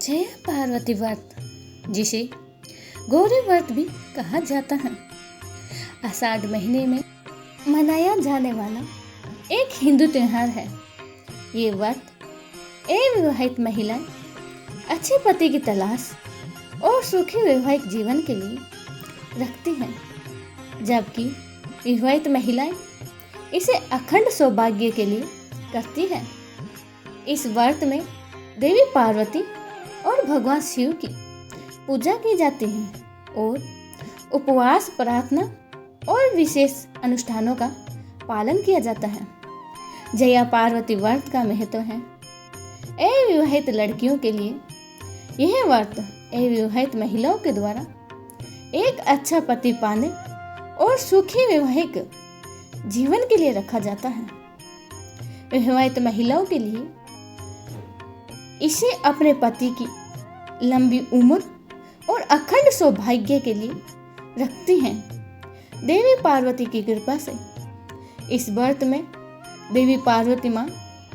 जय पार्वती व्रत, जिसे गौरी व्रत भी कहा जाता है, आषाढ़ महीने में मनाया जाने वाला एक हिंदू त्योहार है। ये व्रत अविवाहित महिलाएं अच्छे पति की तलाश और सुखी वैवाहिक जीवन के लिए रखती हैं, जबकि विवाहित महिलाएं इसे अखंड सौभाग्य के लिए करती हैं। इस व्रत में देवी पार्वती और भगवान शिव की पूजा की जाती है और उपवास, प्रार्थना और विशेष अनुष्ठानों का पालन किया जाता है। जया पार्वती व्रत का महत्व है। अविवाहित लड़कियों के लिए यह व्रत अविवाहित महिलाओं के द्वारा एक अच्छा पति पाने और सुखी वैवाहिक जीवन के लिए रखा जाता है। विवाहित महिलाओं के लिए इसे अपने पति की लंबी उम्र और अखंड सौभाग्य के लिए रखती हैं। देवी पार्वती की कृपा से इस व्रत में देवी पार्वती माँ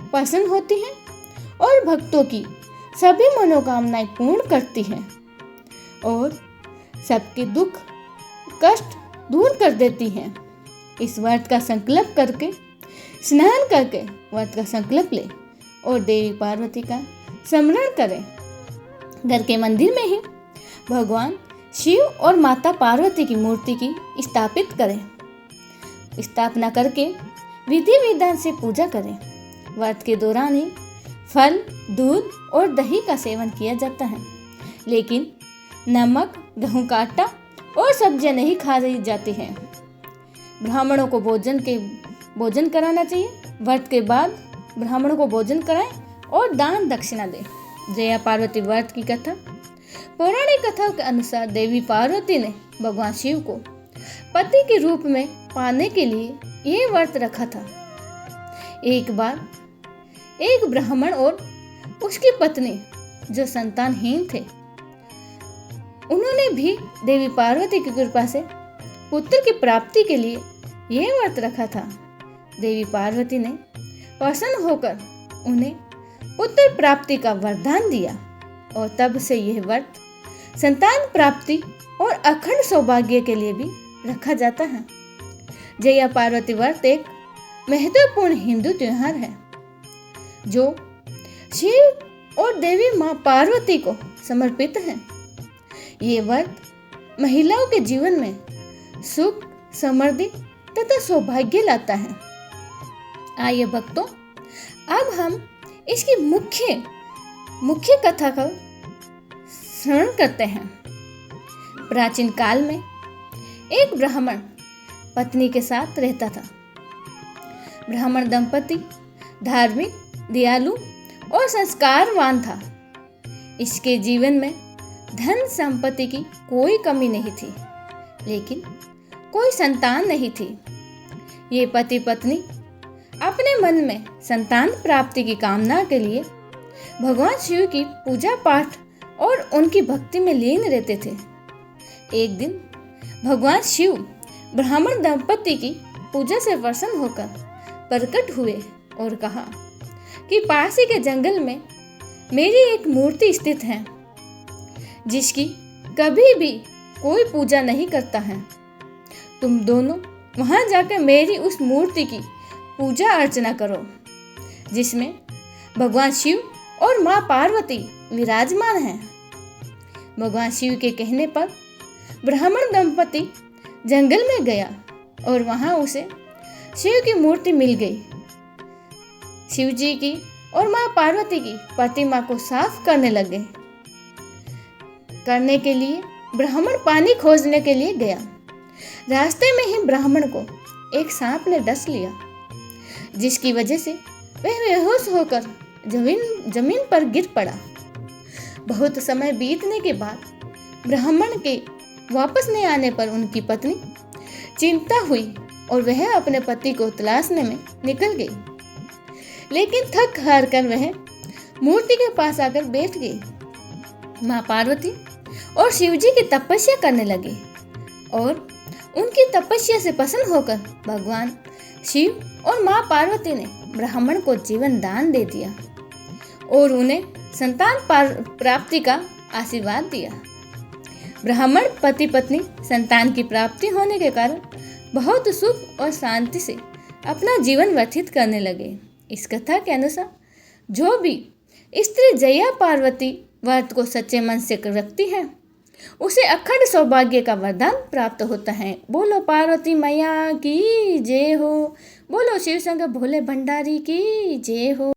प्रसन्न होती हैं और भक्तों की सभी मनोकामनाएं पूर्ण करती हैं और सबके दुख कष्ट दूर कर देती हैं। इस व्रत का संकल्प करके स्नान करके व्रत का संकल्प ले और देवी पार्वती का स्मरण करें। घर के मंदिर में ही भगवान शिव और माता पार्वती की मूर्ति की स्थापित करें। स्थापना करके विधि विधान से पूजा करें। व्रत के दौरान ही फल, दूध और दही का सेवन किया जाता है, लेकिन नमक, गेहूं का आटा और सब्जियां नहीं खाई जाती हैं। ब्राह्मणों को भोजन कराना चाहिए। व्रत के बाद ब्राह्मणों को भोजन कराएं और दान दक्षिणा दें। जया पार्वती व्रत की कथा। पौराणिक कथाओं के अनुसार देवी पार्वती ने भगवान शिव को पति के रूप में पाने के लिए यह व्रत रखा था। एक बार एक ब्राह्मण और उसकी पत्नी जो संतानहीन थे, उन्होंने भी देवी पार्वती की कृपा से पुत्र की प्राप्ति के लिए यह व्रत रखा था। देवी पार्वती ने प्रसन्न होकर उन्हें पुत्र प्राप्ति का वरदान दिया और तब से यह व्रत संतान प्राप्ति और अखंड सौभाग्य के लिए भी रखा जाता है। जया पार्वती व्रत एक महत्वपूर्ण हिंदू त्योहार है जो शिव और देवी मां पार्वती को समर्पित है। ये व्रत महिलाओं के जीवन में सुख, समृद्धि तथा सौभाग्य लाता है। आइए भक्तों, अब हम इसकी मुख्य कथा का स्मरण करते हैं। प्राचीन काल में एक ब्राह्मण पत्नी के साथ रहता था। ब्राह्मण दंपति धार्मिक, दयालु और संस्कारवान था। इसके जीवन में धन संपत्ति की कोई कमी नहीं थी, लेकिन कोई संतान नहीं थी। ये पति पत्नी अपने मन में संतान प्राप्ति की कामना के लिए भगवान शिव की पूजा पाठ और उनकी भक्ति में लीन रहते थे। एक दिन भगवान शिव ब्राह्मण दंपति की पूजा से प्रसन्न होकर प्रकट हुए और कहा कि पास ही के जंगल में मेरी एक मूर्ति स्थित है, जिसकी कभी भी कोई पूजा नहीं करता है। तुम दोनों वहां जाकर मेरी उस मूर्ति की पूजा अर्चना करो, जिसमें भगवान शिव और मां पार्वती विराजमान हैं। भगवान शिव के कहने पर ब्राह्मण दंपति जंगल में गया और वहां उसे शिव की मूर्ति मिल गई। शिव जी की और मां पार्वती की प्रतिमा को साफ करने के लिए ब्राह्मण पानी खोजने के लिए गया। रास्ते में ही ब्राह्मण को एक सांप ने डस लिया, जिसकी वजह से वह बेहोश होकर जमीन पर गिर पड़ा। बहुत समय बीतने के बाद ब्राह्मण के वापस नहीं आने पर उनकी पत्नी चिंता हुई और वह अपने पति को तलाशने में निकल गई, लेकिन थक हार कर वह मूर्ति के पास आकर बैठ गई। मां पार्वती और शिवजी की तपस्या करने लगे और उनकी तपस्या से प्रसन्न होकर भगवान शिव और मां पार्वती ने ब्राह्मण को जीवन दान दे दिया और उन्हें संतान प्राप्ति का आशीर्वाद दिया। ब्राह्मण पति पत्नी संतान की प्राप्ति होने के कारण बहुत सुख और शांति से अपना जीवन व्यतीत करने लगे। इस कथा के अनुसार जो भी स्त्री जया पार्वती व्रत को सच्चे मन से रखती है उसे अखंड सौभाग्य का वरदान प्राप्त होता है। बोलो पार्वती मैया की जय हो। बोलो शिव शंकर भोले भंडारी की जय हो।